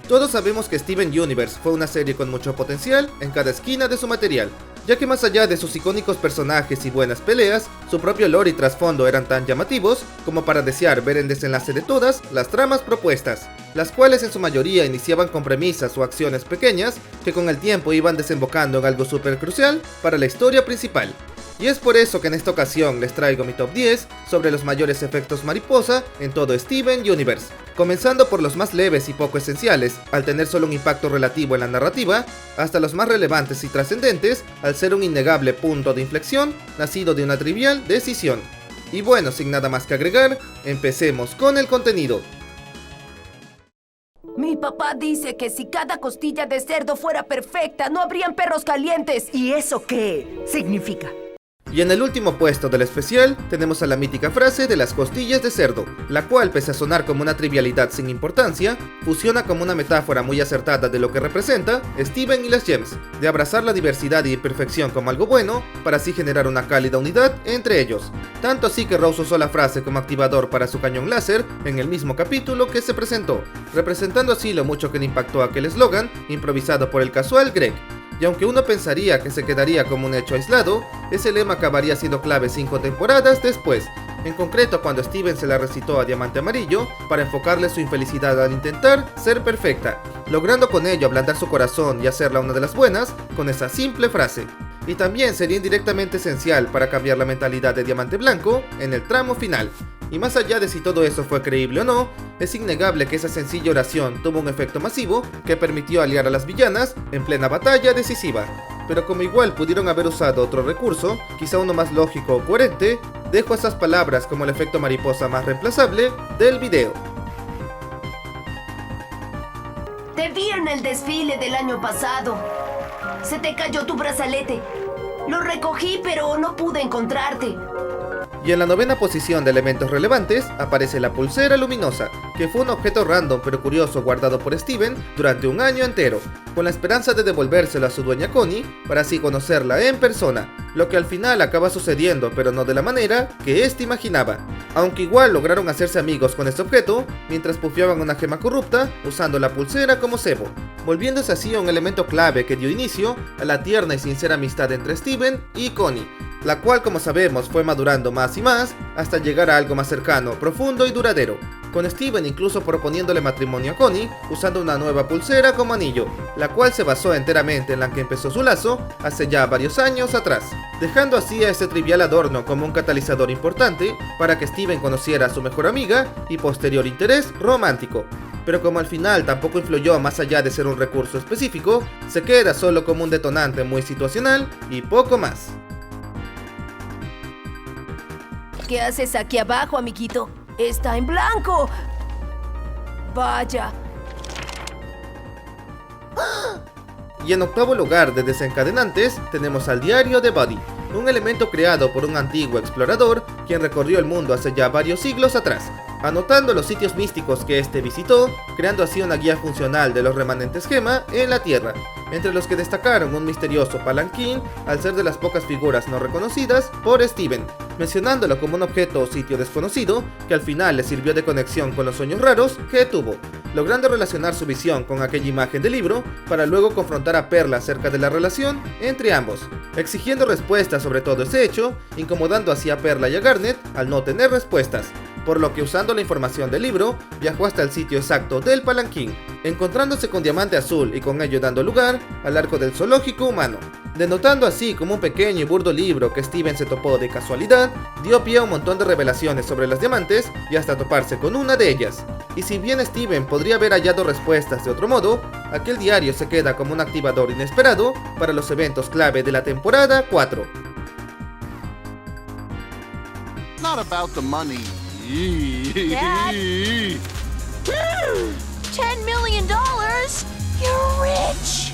Todos sabemos que Steven Universe fue una serie con mucho potencial en cada esquina de su material, ya que más allá de sus icónicos personajes y buenas peleas, su propio lore y trasfondo eran tan llamativos como para desear ver el desenlace de todas las tramas propuestas, las cuales en su mayoría iniciaban con premisas o acciones pequeñas que con el tiempo iban desembocando en algo súper crucial para la historia principal. Y es por eso que en esta ocasión les traigo mi top 10 sobre los mayores efectos mariposa en todo Steven Universe, comenzando por los más leves y poco esenciales, al tener solo un impacto relativo en la narrativa, hasta los más relevantes y trascendentes, al ser un innegable punto de inflexión, nacido de una trivial decisión. Y bueno, sin nada más que agregar, empecemos con el contenido. Mi papá dice que si cada costilla de cerdo fuera perfecta, no habrían perros calientes. ¿Y eso qué significa? Y en el último puesto del especial, tenemos a la mítica frase de las costillas de cerdo, la cual, pese a sonar como una trivialidad sin importancia, fusiona como una metáfora muy acertada de lo que representa Steven y las Gems, de abrazar la diversidad y imperfección como algo bueno, para así generar una cálida unidad entre ellos. Tanto así que Rose usó la frase como activador para su cañón láser en el mismo capítulo que se presentó, representando así lo mucho que le impactó aquel eslogan, improvisado por el casual Greg. Y aunque uno pensaría que se quedaría como un hecho aislado, ese lema acabaría siendo clave 5 temporadas después, en concreto cuando Steven se la recitó a Diamante Amarillo para enfocarle su infelicidad al intentar ser perfecta, logrando con ello ablandar su corazón y hacerla una de las buenas con esa simple frase. Y también sería indirectamente esencial para cambiar la mentalidad de Diamante Blanco en el tramo final. Y más allá de si todo eso fue creíble o no, es innegable que esa sencilla oración tuvo un efecto masivo que permitió aliar a las villanas en plena batalla decisiva. Pero como igual pudieron haber usado otro recurso, quizá uno más lógico o coherente, dejo esas palabras como el efecto mariposa más reemplazable del video. Te vi en el desfile del año pasado. Se te cayó tu brazalete. Lo recogí, pero no pude encontrarte. Y en la novena posición de elementos relevantes aparece la pulsera luminosa, que fue un objeto random pero curioso guardado por Steven durante un año entero, con la esperanza de devolvérselo a su dueña Connie para así conocerla en persona, lo que al final acaba sucediendo pero no de la manera que éste imaginaba, aunque igual lograron hacerse amigos con este objeto mientras pufiaban una gema corrupta usando la pulsera como cebo, volviéndose así un elemento clave que dio inicio a la tierna y sincera amistad entre Steven y Connie, la cual como sabemos fue madurando más y más hasta llegar a algo más cercano, profundo y duradero, con Steven incluso proponiéndole matrimonio a Connie usando una nueva pulsera como anillo, la cual se basó enteramente en la que empezó su lazo hace ya varios años atrás, dejando así a este trivial adorno como un catalizador importante para que Steven conociera a su mejor amiga y posterior interés romántico. Pero como al final tampoco influyó más allá de ser un recurso específico, se queda solo como un detonante muy situacional y poco más. ¿Qué haces aquí abajo, amiguito? ¡Está en blanco! Vaya. Y en octavo lugar de desencadenantes tenemos al diario de Buddy, un elemento creado por un antiguo explorador quien recorrió el mundo hace ya varios siglos atrás, anotando los sitios místicos que este visitó, creando así una guía funcional de los remanentes gema en la Tierra, entre los que destacaron un misterioso palanquín al ser de las pocas figuras no reconocidas por Steven, mencionándolo como un objeto o sitio desconocido que al final le sirvió de conexión con los sueños raros que tuvo, logrando relacionar su visión con aquella imagen del libro para luego confrontar a Perla acerca de la relación entre ambos, exigiendo respuestas sobre todo ese hecho, incomodando así a Perla y a Garnet al no tener respuestas, por lo que usando la información del libro, viajó hasta el sitio exacto del palanquín, encontrándose con Diamante Azul y con ello dando lugar al arco del zoológico humano, denotando así como un pequeño y burdo libro que Steven se topó de casualidad, dio pie a un montón de revelaciones sobre las diamantes y hasta toparse con una de ellas. Y si bien Steven podría haber hallado respuestas de otro modo, aquel diario se queda como un activador inesperado para los eventos clave de la temporada 4. Not about the money. Dad? $10 million? You're rich.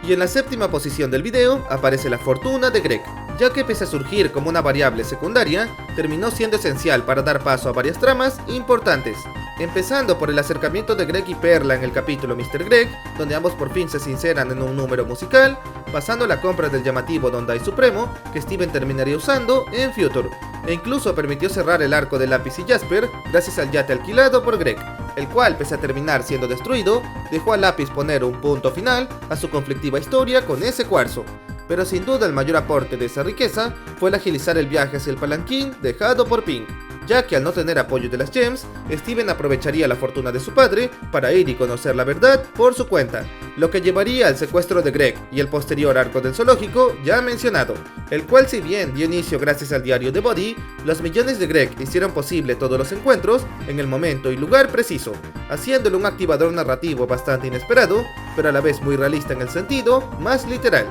Y en la séptima posición del video aparece la fortuna de Greg, ya que pese a surgir como una variable secundaria, terminó siendo esencial para dar paso a varias tramas importantes, empezando por el acercamiento de Greg y Perla en el capítulo Mr. Greg, donde ambos por fin se sinceran en un número musical, pasando la compra del llamativo Dondai Supremo, que Steven terminaría usando en Future, e incluso permitió cerrar el arco de Lápiz y Jasper gracias al yate alquilado por Greg, el cual, pese a terminar siendo destruido, dejó a Lapis poner un punto final a su conflictiva historia con ese cuarzo. Pero sin duda el mayor aporte de esa riqueza fue el agilizar el viaje hacia el palanquín dejado por Pink, ya que al no tener apoyo de las gems, Steven aprovecharía la fortuna de su padre para ir y conocer la verdad por su cuenta, lo que llevaría al secuestro de Greg y el posterior arco del zoológico ya mencionado, el cual, si bien dio inicio gracias al diario de Buddy, los millones de Greg hicieron posible todos los encuentros en el momento y lugar preciso, haciéndolo un activador narrativo bastante inesperado, pero a la vez muy realista en el sentido más literal.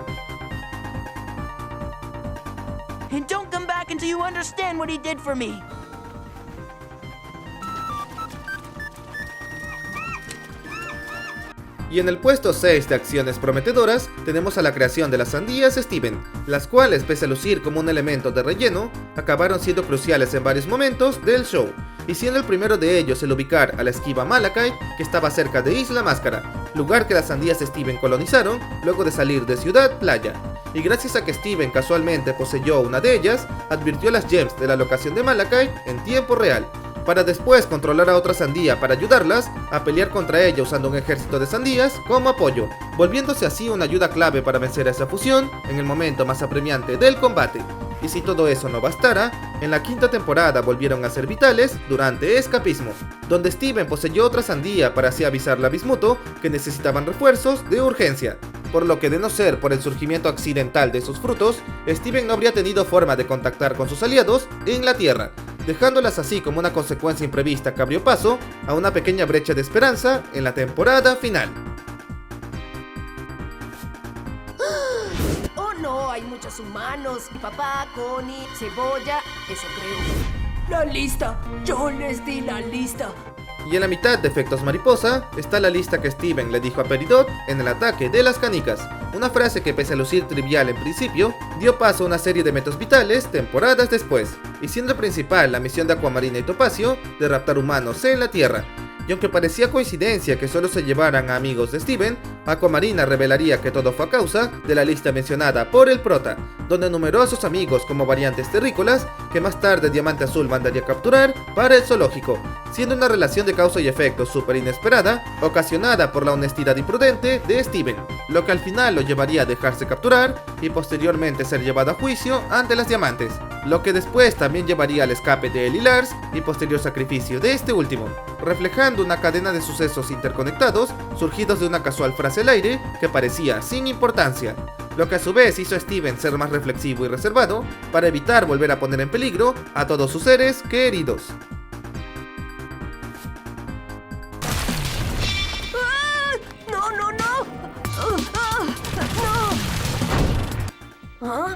And don't come back until you understand what he did for me. Y en el puesto 6 de acciones prometedoras tenemos a la creación de las sandías Steven, las cuales, pese a lucir como un elemento de relleno, acabaron siendo cruciales en varios momentos del show, y siendo el primero de ellos el ubicar a la esquiva Malachite, que estaba cerca de Isla Máscara, lugar que las sandías Steven colonizaron luego de salir de Ciudad Playa. Y gracias a que Steven casualmente poseyó una de ellas, advirtió las gems de la locación de Malachite en tiempo real, para después controlar a otra sandía para ayudarlas a pelear contra ella usando un ejército de sandías como apoyo, volviéndose así una ayuda clave para vencer a esa fusión en el momento más apremiante del combate. Y si todo eso no bastara, en la quinta temporada volvieron a ser vitales durante Escapismo, donde Steven poseyó otra sandía para así avisarle a Bismuto que necesitaban refuerzos de urgencia, por lo que, de no ser por el surgimiento accidental de sus frutos, Steven no habría tenido forma de contactar con sus aliados en la Tierra, dejándolas así como una consecuencia imprevista que abrió paso a una pequeña brecha de esperanza en la temporada final. Oh no, hay muchos humanos. Papá, Connie, Cebolla, eso creo. La lista, yo les di la lista. Y en la mitad de efectos mariposa está la lista que Steven le dijo a Peridot en el ataque de las canicas, una frase que, pese a lucir trivial en principio, dio paso a una serie de eventos vitales temporadas después, y siendo principal la misión de Aquamarina y Topacio de raptar humanos en la Tierra. Y aunque parecía coincidencia que solo se llevaran a amigos de Steven, Aquamarina revelaría que todo fue a causa de la lista mencionada por el prota, donde enumeró a sus amigos como variantes terrícolas que más tarde Diamante Azul mandaría a capturar para el zoológico, siendo una relación de causa y efecto súper inesperada, ocasionada por la honestidad imprudente de Steven, lo que al final lo llevaría a dejarse capturar y posteriormente ser llevado a juicio ante las Diamantes, lo que después también llevaría al escape de él y Lars y posterior sacrificio de este último, reflejando una cadena de sucesos interconectados surgidos de una casual frase al aire que parecía sin importancia, lo que a su vez hizo a Steven ser más reflexivo y reservado para evitar volver a poner en peligro a todos sus seres queridos. No, no, no. No. ¿Ah?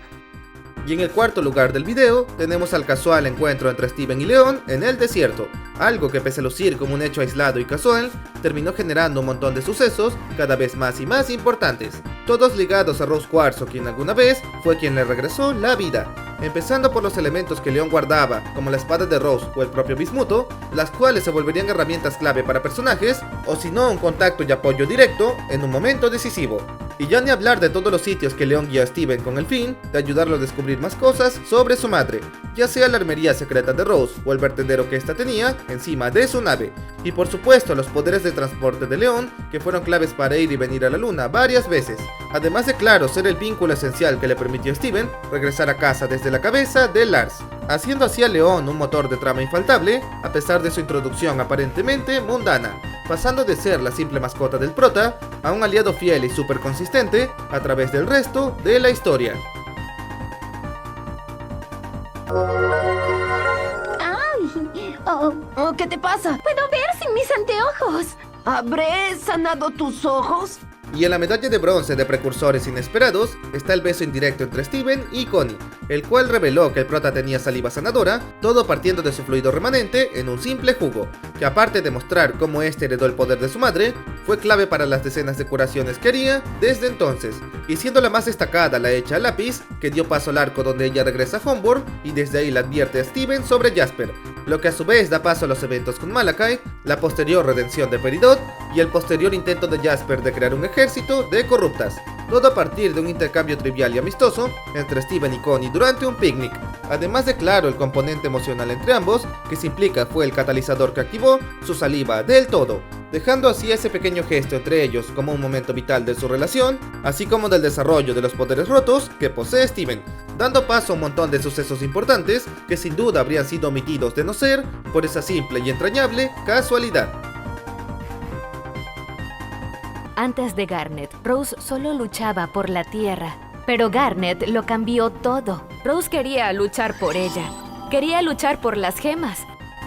Y en el cuarto lugar del video tenemos al casual encuentro entre Steven y Leon en el desierto, algo que, pese a lucir como un hecho aislado y casual, terminó generando un montón de sucesos cada vez más y más importantes, todos ligados a Rose Cuarzo, quien alguna vez fue quien le regresó la vida, empezando por los elementos que Leon guardaba, como la espada de Rose o el propio Bismuto, las cuales se volverían herramientas clave para personajes, o si no un contacto y apoyo directo en un momento decisivo. Y ya ni hablar de todos los sitios que Leon guió a Steven con el fin de ayudarlo a descubrir más cosas sobre su madre, ya sea la armería secreta de Rose o el vertedero que ésta tenía encima de su nave, y por supuesto los poderes de transporte de Leon, que fueron claves para ir y venir a la luna varias veces, además de, claro, ser el vínculo esencial que le permitió a Steven regresar a casa desde la cabeza de Lars, haciendo así a Leon un motor de trama infaltable a pesar de su introducción aparentemente mundana, pasando de ser la simple mascota del prota a un aliado fiel y súper consistente a través del resto de la historia. ¡Ay! Oh, Oh, ¿qué te pasa? puedo ver sin mis anteojos. ¿Habré sanado tus ojos? Y en la medalla de bronce de precursores inesperados está el beso indirecto entre Steven y Connie, el cual reveló que el prota tenía saliva sanadora, todo partiendo de su fluido remanente en un simple jugo, que aparte de mostrar cómo este heredó el poder de su madre, fue clave para las decenas de curaciones que haría desde entonces, y siendo la más destacada la hecha a lápiz, que dio paso al arco donde ella regresa a Homeworld y desde ahí la advierte a Steven sobre Jasper, lo que a su vez da paso a los eventos con Malachite, la posterior redención de Peridot y el posterior intento de Jasper de crear un ejército de corruptas, todo a partir de un intercambio trivial y amistoso entre Steven y Connie durante un picnic. Además de claro el componente emocional entre ambos, que se implica fue el catalizador que activó su saliva del todo, dejando así ese pequeño gesto entre ellos como un momento vital de su relación, así como del desarrollo de los poderes rotos que posee Steven, dando paso a un montón de sucesos importantes que sin duda habrían sido omitidos de no ser por esa simple y entrañable casualidad. Antes de Garnet, Rose solo luchaba por la Tierra, pero Garnet lo cambió todo. Rose quería luchar por ella, quería luchar por las gemas.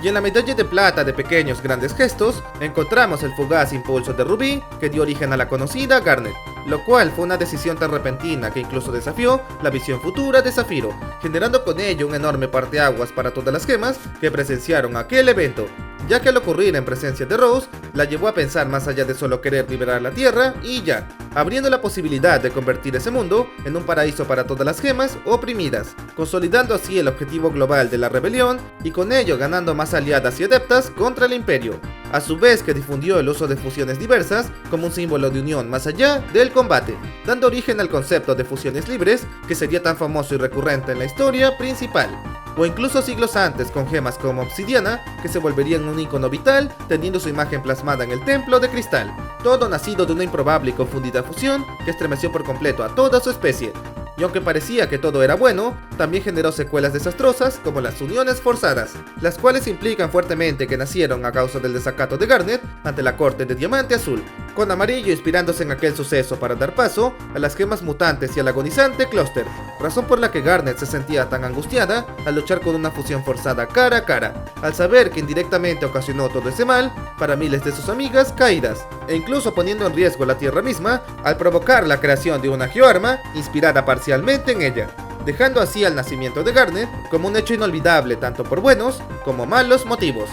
Y en la medalla de plata de pequeños grandes gestos, encontramos el fugaz impulso de Ruby que dio origen a la conocida Garnet, lo cual fue una decisión tan repentina que incluso desafió la visión futura de Zafiro, generando con ello un enorme parteaguas para todas las gemas que presenciaron aquel evento, ya que al ocurrir en presencia de Rose, la llevó a pensar más allá de solo querer liberar la Tierra y ya, abriendo la posibilidad de convertir ese mundo en un paraíso para todas las gemas oprimidas, consolidando así el objetivo global de la rebelión y con ello ganando más aliadas y adeptas contra el Imperio, a su vez que difundió el uso de fusiones diversas como un símbolo de unión más allá del combate, dando origen al concepto de fusiones libres que sería tan famoso y recurrente en la historia principal, o incluso siglos antes con gemas como obsidiana que se volverían un icono vital teniendo su imagen plasmada en el templo de cristal, todo nacido de una improbable y confundida fusión que estremeció por completo a toda su especie. Y aunque parecía que todo era bueno, también generó secuelas desastrosas como las uniones forzadas, las cuales implican fuertemente que nacieron a causa del desacato de Garnet ante la corte de Diamante Azul, con Amarillo inspirándose en aquel suceso para dar paso a las gemas mutantes y al agonizante Cluster, razón por la que Garnet se sentía tan angustiada al luchar con una fusión forzada cara a cara, al saber que indirectamente ocasionó todo ese mal para miles de sus amigas caídas, e incluso poniendo en riesgo la Tierra misma al provocar la creación de una geoarma inspirada parcialmente en ella, dejando así al nacimiento de Garnet como un hecho inolvidable tanto por buenos como malos motivos.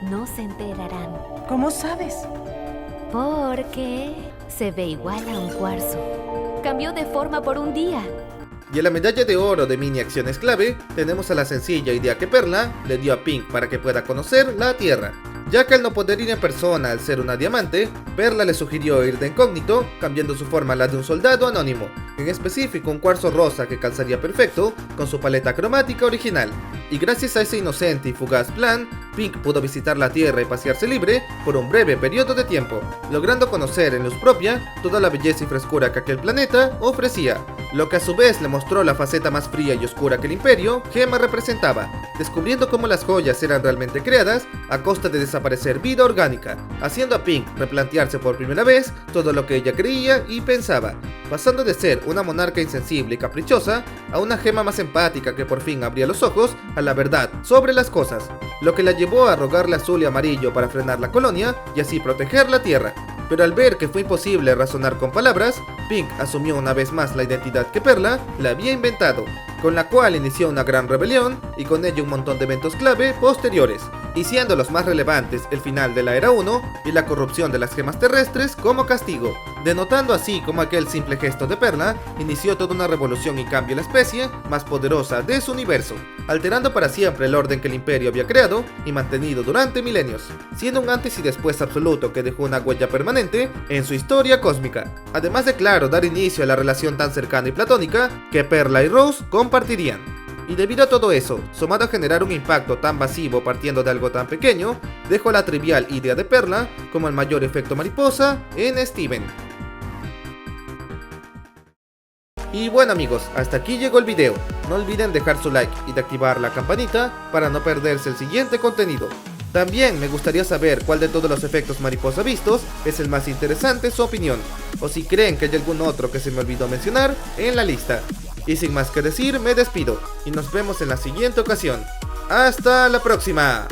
No se enterarán, ¿Cómo sabes? porque se ve igual a un cuarzo. Cambió de forma por un día. Y en la medalla de oro de mini acciones clave, tenemos a la sencilla idea que Perla le dio a Pink para que pueda conocer la Tierra. Ya que al no poder ir en persona al ser una diamante, Perla le sugirió ir de incógnito, cambiando su forma a la de un soldado anónimo, en específico un cuarzo rosa que calzaría perfecto con su paleta cromática original. Y gracias a ese inocente y fugaz plan, Pink pudo visitar la Tierra y pasearse libre por un breve periodo de tiempo, logrando conocer en luz propia toda la belleza y frescura que aquel planeta ofrecía, lo que a su vez le mostró la faceta más fría y oscura que el Imperio Gema representaba, descubriendo cómo las joyas eran realmente creadas a costa de desaparecer vida orgánica, haciendo a Pink replantearse por primera vez todo lo que ella creía y pensaba, pasando de ser una monarca insensible y caprichosa a una gema más empática que por fin abría los ojos a la verdad sobre las cosas, lo que la llevó a rogarle azul y amarillo para frenar la colonia y así proteger la Tierra. Pero al ver que fue imposible razonar con palabras, Pink asumió una vez más la identidad que Perla le había inventado, con la cual inició una gran rebelión y con ello un montón de eventos clave posteriores, y siendo los más relevantes el final de la Era 1 y la corrupción de las gemas terrestres como castigo, denotando así como aquel simple gesto de Perla inició toda una revolución y cambio en la especie más poderosa de su universo, alterando para siempre el orden que el Imperio había creado y mantenido durante milenios, siendo un antes y después absoluto que dejó una huella permanente en su historia cósmica, además de claro dar inicio a la relación tan cercana y platónica que Perla y Rose compartirían. Y debido a todo eso, sumado a generar un impacto tan masivo partiendo de algo tan pequeño, dejó la trivial idea de Perla como el mayor efecto mariposa en Steven. Y bueno amigos, hasta aquí llegó el video. No olviden dejar su like y de activar la campanita para no perderse el siguiente contenido. También me gustaría saber cuál de todos los efectos mariposa vistos es el más interesante en su opinión, o si creen que hay algún otro que se me olvidó mencionar en la lista. Y sin más que decir, me despido y nos vemos en la siguiente ocasión. ¡Hasta la próxima!